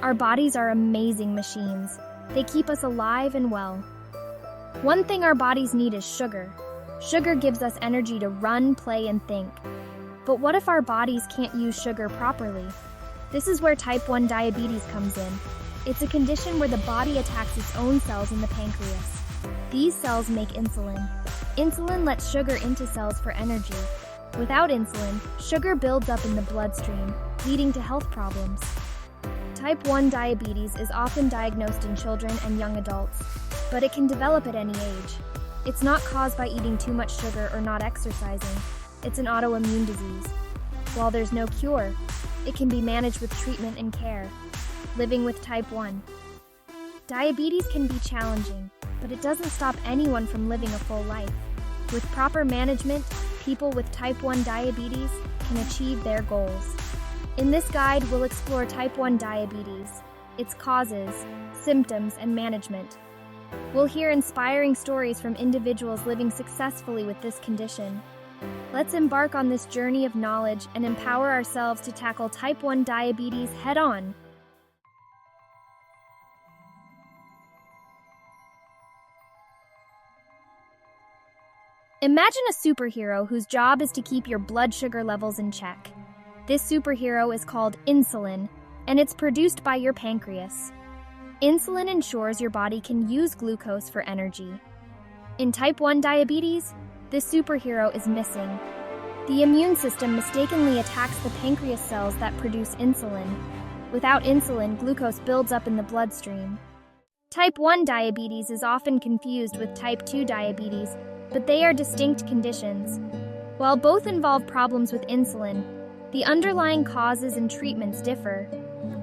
Our bodies are amazing machines. They keep us alive and well. One thing our bodies need is sugar. Sugar gives us energy to run, play, and think. But what if our bodies can't use sugar properly? This is where type 1 diabetes comes in. It's a condition where the body attacks its own cells in the pancreas. These cells make insulin. Insulin lets sugar into cells for energy. Without insulin, sugar builds up in the bloodstream, leading to health problems. Type 1 diabetes is often diagnosed in children and young adults, but it can develop at any age. It's not caused by eating too much sugar or not exercising. It's an autoimmune disease. While there's no cure, it can be managed with treatment and care. Living with type 1. Diabetes can be challenging, but it doesn't stop anyone from living a full life. With proper management, people with type 1 diabetes can achieve their goals. In this guide, we'll explore type 1 diabetes, its causes, symptoms, and management. We'll hear inspiring stories from individuals living successfully with this condition. Let's embark on this journey of knowledge and empower ourselves to tackle type 1 diabetes head-on. Imagine a superhero whose job is to keep your blood sugar levels in check. This superhero is called insulin, and it's produced by your pancreas. Insulin ensures your body can use glucose for energy. In type 1 diabetes, this superhero is missing. The immune system mistakenly attacks the pancreas cells that produce insulin. Without insulin, glucose builds up in the bloodstream. Type 1 diabetes is often confused with type 2 diabetes, but they are distinct conditions. While both involve problems with insulin, the underlying causes and treatments differ.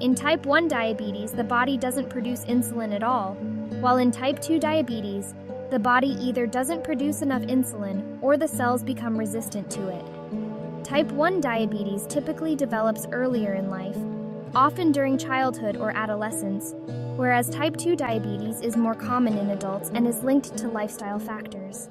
In type 1 diabetes, the body doesn't produce insulin at all, while in type 2 diabetes, the body either doesn't produce enough insulin or the cells become resistant to it. Type 1 diabetes typically develops earlier in life, often during childhood or adolescence, whereas type 2 diabetes is more common in adults and is linked to lifestyle factors.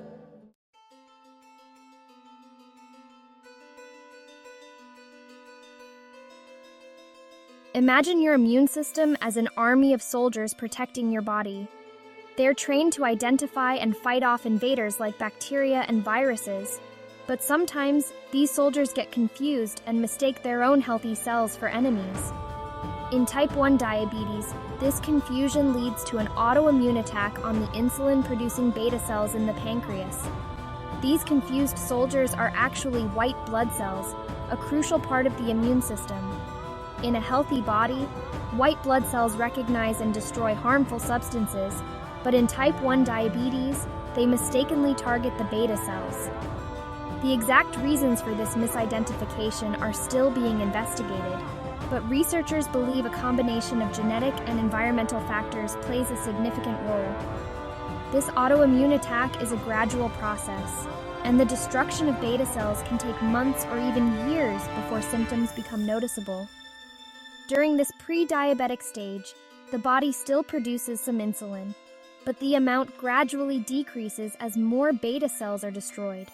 Imagine your immune system as an army of soldiers protecting your body. They're trained to identify and fight off invaders like bacteria and viruses. But sometimes, these soldiers get confused and mistake their own healthy cells for enemies. In type 1 diabetes, this confusion leads to an autoimmune attack on the insulin-producing beta cells in the pancreas. These confused soldiers are actually white blood cells, a crucial part of the immune system. In a healthy body, white blood cells recognize and destroy harmful substances, but in type 1 diabetes, they mistakenly target the beta cells. The exact reasons for this misidentification are still being investigated, but researchers believe a combination of genetic and environmental factors plays a significant role. This autoimmune attack is a gradual process, and the destruction of beta cells can take months or even years before symptoms become noticeable. During this pre-diabetic stage, the body still produces some insulin, but the amount gradually decreases as more beta cells are destroyed.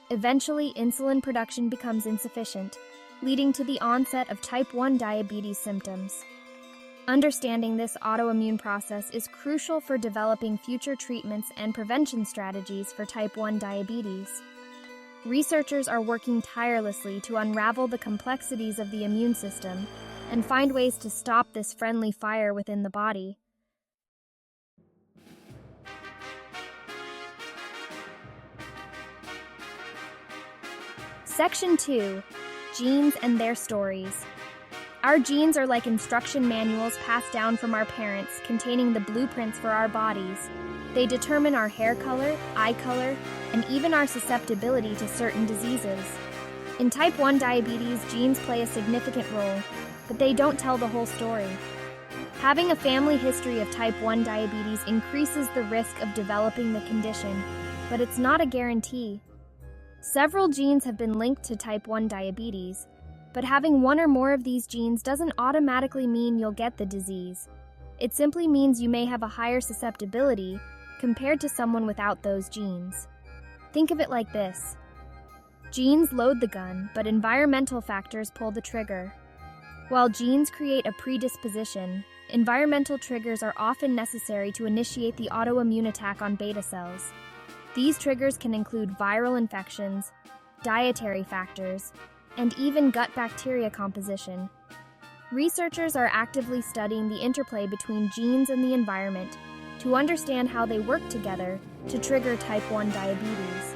Eventually, insulin production becomes insufficient, leading to the onset of type 1 diabetes symptoms. Understanding this autoimmune process is crucial for developing future treatments and prevention strategies for type 1 diabetes. Researchers are working tirelessly to unravel the complexities of the immune system and find ways to stop this friendly fire within the body. Section 2. Genes and their stories. Our genes are like instruction manuals passed down from our parents, containing the blueprints for our bodies. They determine our hair color, eye color, and even our susceptibility to certain diseases. In type 1 diabetes, genes play a significant role, but they don't tell the whole story. Having a family history of type 1 diabetes increases the risk of developing the condition, but it's not a guarantee. Several genes have been linked to type 1 diabetes, but having one or more of these genes doesn't automatically mean you'll get the disease. It simply means you may have a higher susceptibility compared to someone without those genes. Think of it like this. Genes load the gun, but environmental factors pull the trigger. While genes create a predisposition, environmental triggers are often necessary to initiate the autoimmune attack on beta cells. These triggers can include viral infections, dietary factors, and even gut bacteria composition. Researchers are actively studying the interplay between genes and the environment to understand how they work together to trigger type 1 diabetes.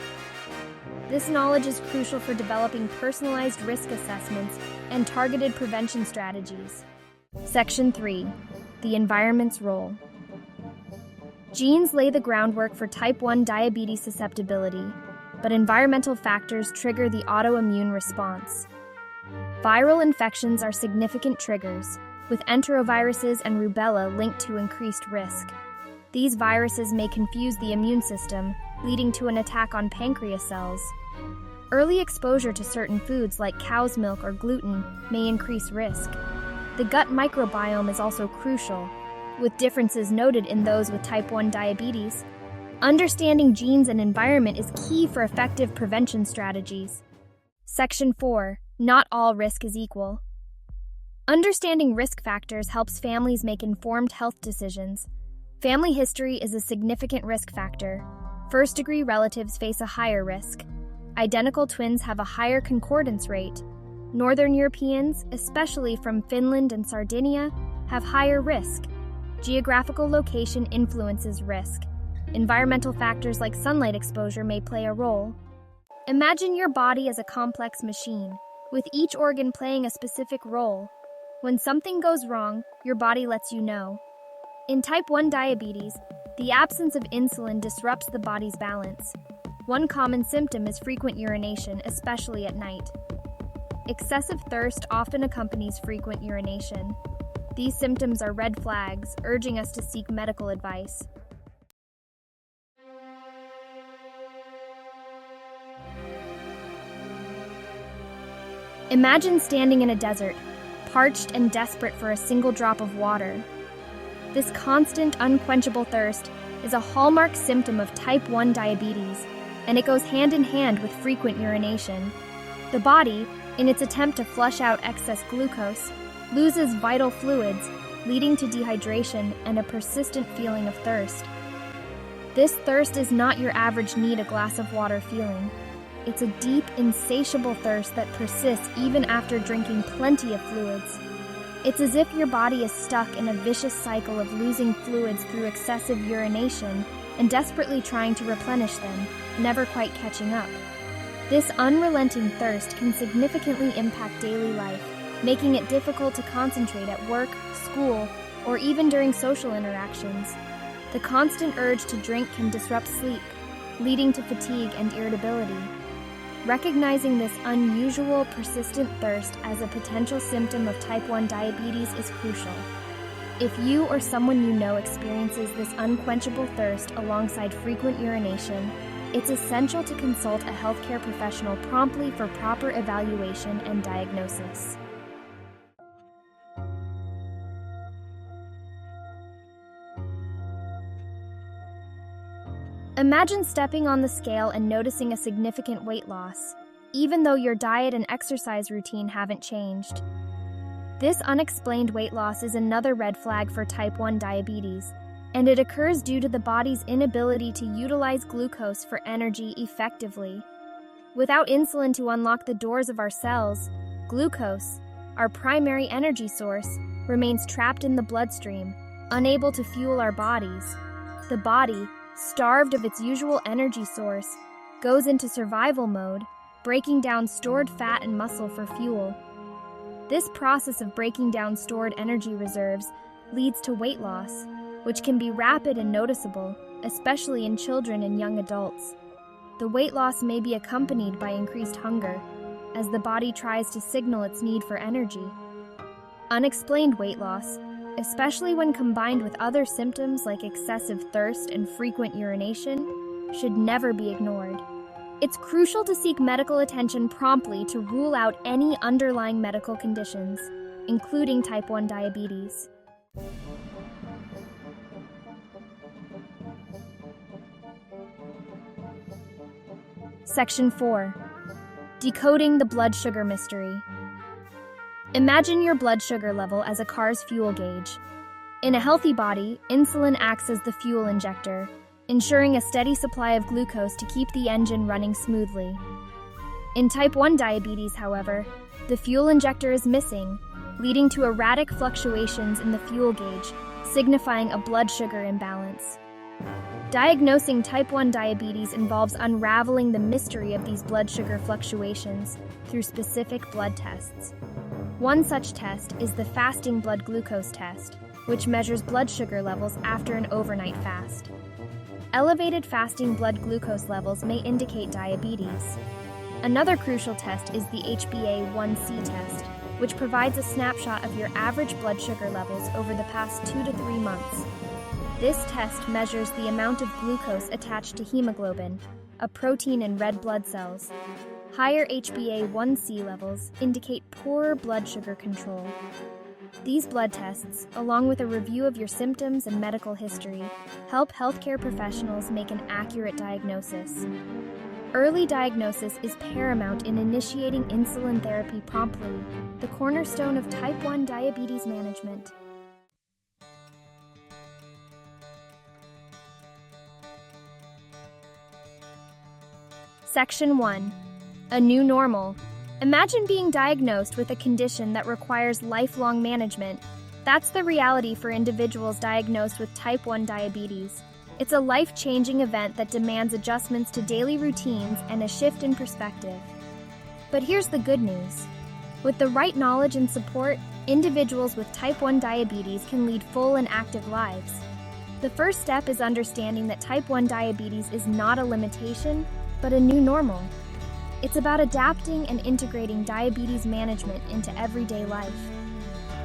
This knowledge is crucial for developing personalized risk assessments and targeted prevention strategies. Section 3. The environment's role. Genes lay the groundwork for type 1 diabetes susceptibility, but environmental factors trigger the autoimmune response. Viral infections are significant triggers, with enteroviruses and rubella linked to increased risk. These viruses may confuse the immune system, leading to an attack on pancreas cells. Early exposure to certain foods like cow's milk or gluten may increase risk. The gut microbiome is also crucial, with differences noted in those with type 1 diabetes. Understanding genes and environment is key for effective prevention strategies. Section 4. Not all risk is equal. Understanding risk factors helps families make informed health decisions. Family history is a significant risk factor. First-degree relatives face a higher risk. Identical twins have a higher concordance rate. Northern Europeans, especially from Finland and Sardinia, have higher risk. Geographical location influences risk. Environmental factors like sunlight exposure may play a role. Imagine your body as a complex machine, with each organ playing a specific role. When something goes wrong, your body lets you know. In type 1 diabetes, the absence of insulin disrupts the body's balance. One common symptom is frequent urination, especially at night. Excessive thirst often accompanies frequent urination. These symptoms are red flags, urging us to seek medical advice. Imagine standing in a desert, parched and desperate for a single drop of water. This constant, unquenchable thirst is a hallmark symptom of type 1 diabetes, and it goes hand in hand with frequent urination. The body, in its attempt to flush out excess glucose, loses vital fluids, leading to dehydration and a persistent feeling of thirst. This thirst is not your average need a glass of water feeling. It's a deep, insatiable thirst that persists even after drinking plenty of fluids. It's as if your body is stuck in a vicious cycle of losing fluids through excessive urination and desperately trying to replenish them, never quite catching up. This unrelenting thirst can significantly impact daily life, making it difficult to concentrate at work, school, or even during social interactions. The constant urge to drink can disrupt sleep, leading to fatigue and irritability. Recognizing this unusual, persistent thirst as a potential symptom of type 1 diabetes is crucial. If you or someone you know experiences this unquenchable thirst alongside frequent urination, it's essential to consult a healthcare professional promptly for proper evaluation and diagnosis. Imagine stepping on the scale and noticing a significant weight loss, even though your diet and exercise routine haven't changed. This unexplained weight loss is another red flag for type 1 diabetes, and it occurs due to the body's inability to utilize glucose for energy effectively. Without insulin to unlock the doors of our cells, glucose, our primary energy source, remains trapped in the bloodstream, unable to fuel our bodies. The body, starved of its usual energy source, goes into survival mode, breaking down stored fat and muscle for fuel. This process of breaking down stored energy reserves leads to weight loss, which can be rapid and noticeable, especially in children and young adults. The weight loss may be accompanied by increased hunger, as the body tries to signal its need for energy. Unexplained weight loss, especially when combined with other symptoms like excessive thirst and frequent urination, should never be ignored. It's crucial to seek medical attention promptly to rule out any underlying medical conditions, including type 1 diabetes. Section 4. Decoding the blood sugar mystery. Imagine your blood sugar level as a car's fuel gauge. In a healthy body, insulin acts as the fuel injector, ensuring a steady supply of glucose to keep the engine running smoothly. In type 1 diabetes, however, the fuel injector is missing, leading to erratic fluctuations in the fuel gauge, signifying a blood sugar imbalance. Diagnosing type 1 diabetes involves unraveling the mystery of these blood sugar fluctuations through specific blood tests. One such test is the fasting blood glucose test, which measures blood sugar levels after an overnight fast. Elevated fasting blood glucose levels may indicate diabetes. Another crucial test is the HbA1c test, which provides a snapshot of your average blood sugar levels over the past 2 to 3 months. This test measures the amount of glucose attached to hemoglobin, a protein in red blood cells. Higher HbA1c levels indicate poorer blood sugar control. These blood tests, along with a review of your symptoms and medical history, help healthcare professionals make an accurate diagnosis. Early diagnosis is paramount in initiating insulin therapy promptly, the cornerstone of type 1 diabetes management. Section 1. A new normal. Imagine being diagnosed with a condition that requires lifelong management. That's the reality for individuals diagnosed with type 1 diabetes. It's a life-changing event that demands adjustments to daily routines and a shift in perspective. But here's the good news. With the right knowledge and support, individuals with type 1 diabetes can lead full and active lives. The first step is understanding that type 1 diabetes is not a limitation, but a new normal. It's about adapting and integrating diabetes management into everyday life.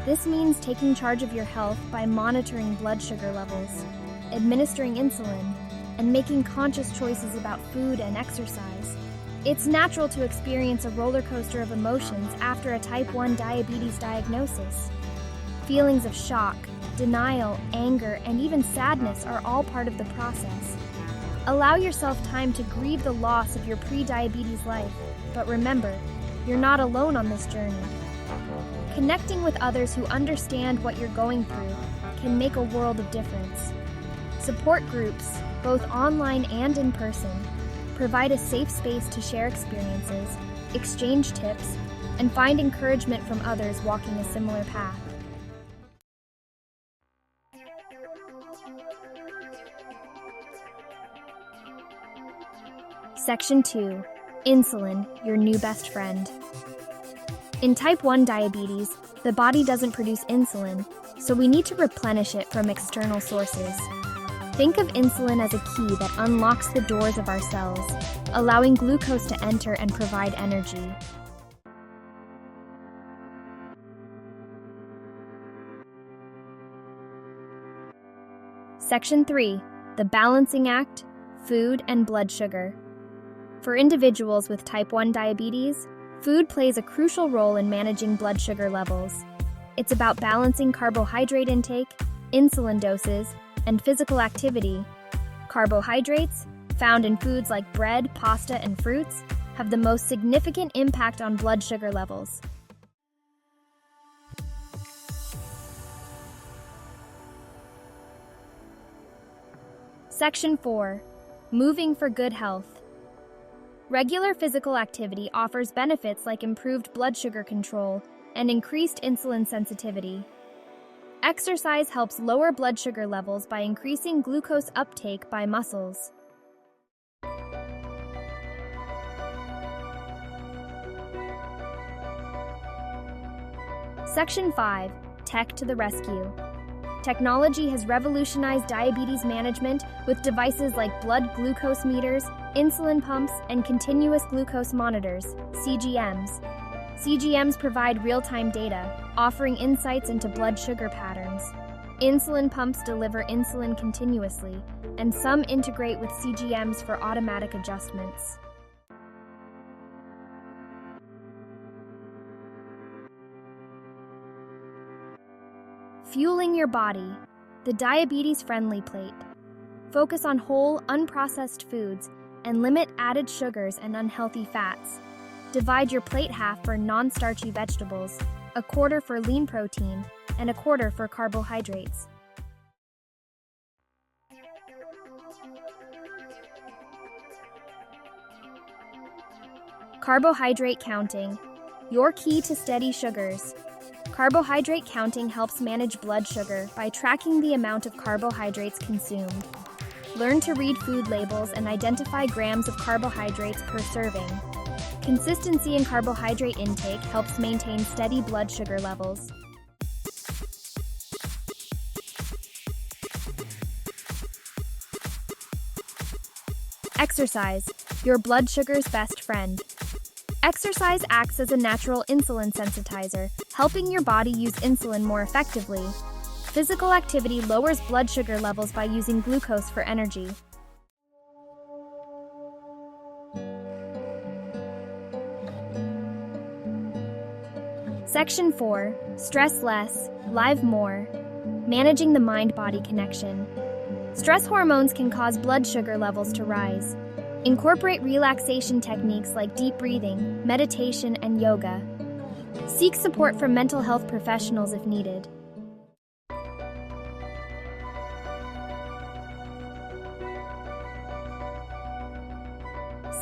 This means taking charge of your health by monitoring blood sugar levels, administering insulin, and making conscious choices about food and exercise. It's natural to experience a roller coaster of emotions after a type 1 diabetes diagnosis. Feelings of shock, denial, anger, and even sadness are all part of the process. Allow yourself time to grieve the loss of your pre-diabetes life, but remember, you're not alone on this journey. Connecting with others who understand what you're going through can make a world of difference. Support groups, both online and in person, provide a safe space to share experiences, exchange tips, and find encouragement from others walking a similar path. Section 2. Insulin, your new best friend. In type 1 diabetes, the body doesn't produce insulin, so we need to replenish it from external sources. Think of insulin as a key that unlocks the doors of our cells, allowing glucose to enter and provide energy. Section 3. The balancing act, food and blood sugar. For individuals with type 1 diabetes, food plays a crucial role in managing blood sugar levels. It's about balancing carbohydrate intake, insulin doses, and physical activity. Carbohydrates, found in foods like bread, pasta, and fruits, have the most significant impact on blood sugar levels. Section 4. Moving for good health. Regular physical activity offers benefits like improved blood sugar control and increased insulin sensitivity. Exercise helps lower blood sugar levels by increasing glucose uptake by muscles. Section 5. Tech to the rescue. Technology has revolutionized diabetes management with devices like blood glucose meters, insulin pumps, and continuous glucose monitors, CGMs. CGMs provide real-time data, offering insights into blood sugar patterns. Insulin pumps deliver insulin continuously, and some integrate with CGMs for automatic adjustments. Fueling your body, the diabetes-friendly plate. Focus on whole, unprocessed foods and limit added sugars and unhealthy fats. Divide your plate half for non-starchy vegetables, a quarter for lean protein, and a quarter for carbohydrates. Carbohydrate counting, your key to steady sugars. Carbohydrate counting helps manage blood sugar by tracking the amount of carbohydrates consumed. Learn to read food labels and identify grams of carbohydrates per serving. Consistency in carbohydrate intake helps maintain steady blood sugar levels. Exercise, your blood sugar's best friend. Exercise acts as a natural insulin sensitizer, helping your body use insulin more effectively. Physical activity lowers blood sugar levels by using glucose for energy. Section 4. Stress less, live more. Managing the mind-body connection. Stress hormones can cause blood sugar levels to rise. Incorporate relaxation techniques like deep breathing, meditation, and yoga. Seek support from mental health professionals if needed.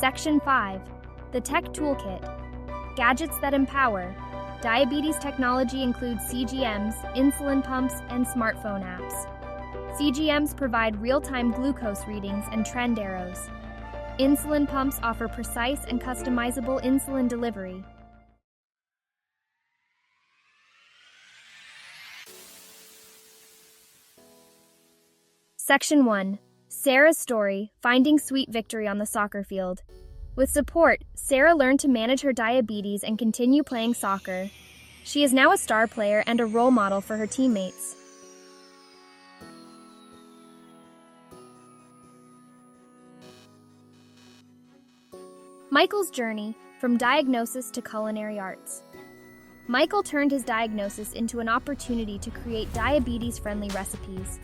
Section 5. The Tech Toolkit. Gadgets that empower. Diabetes technology includes CGMs, insulin pumps, and smartphone apps. CGMs provide real-time glucose readings and trend arrows. Insulin pumps offer precise and customizable insulin delivery. Section 1. Sarah's story, finding sweet victory on the soccer field. With support, Sarah learned to manage her diabetes and continue playing soccer. She is now a star player and a role model for her teammates. Michael's journey, from diagnosis to culinary arts. Michael turned his diagnosis into an opportunity to create diabetes-friendly recipes.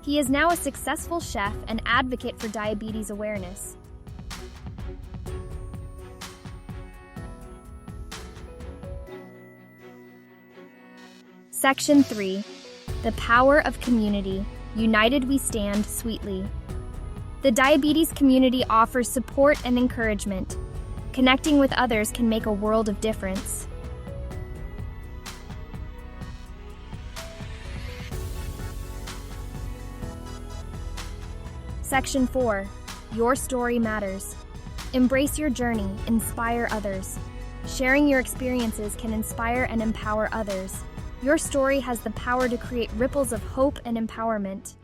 He is now a successful chef and advocate for diabetes awareness. Section 3. The Power of Community. United we stand sweetly. The diabetes community offers support and encouragement. Connecting with others can make a world of difference. Section 4. Your story matters. Embrace your journey, inspire others. Sharing your experiences can inspire and empower others. Your story has the power to create ripples of hope and empowerment.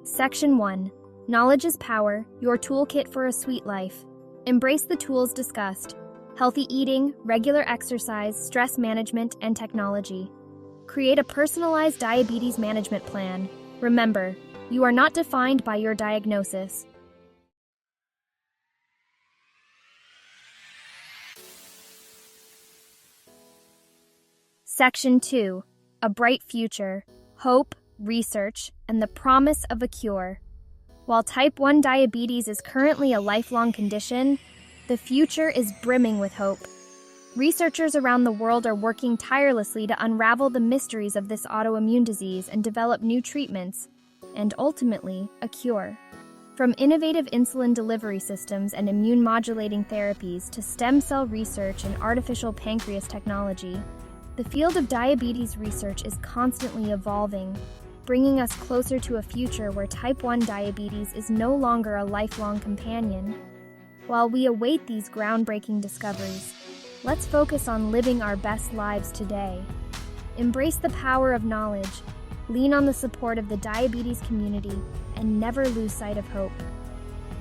Section 1. Knowledge is power, your toolkit for a sweet life. Embrace the tools discussed: healthy eating, regular exercise, stress management, and technology. Create a personalized diabetes management plan. Remember, you are not defined by your diagnosis. Section 2. A bright future, hope, research, and the promise of a cure. While type 1 diabetes is currently a lifelong condition, the future is brimming with hope. Researchers around the world are working tirelessly to unravel the mysteries of this autoimmune disease and develop new treatments, and ultimately, a cure. From innovative insulin delivery systems and immune-modulating therapies to stem cell research and artificial pancreas technology, the field of diabetes research is constantly evolving, bringing us closer to a future where type 1 diabetes is no longer a lifelong companion. While we await these groundbreaking discoveries, let's focus on living our best lives today. Embrace the power of knowledge, lean on the support of the diabetes community, and never lose sight of hope.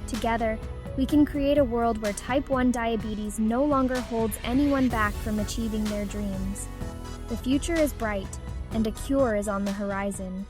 Together, we can create a world where type 1 diabetes no longer holds anyone back from achieving their dreams. The future is bright, and a cure is on the horizon.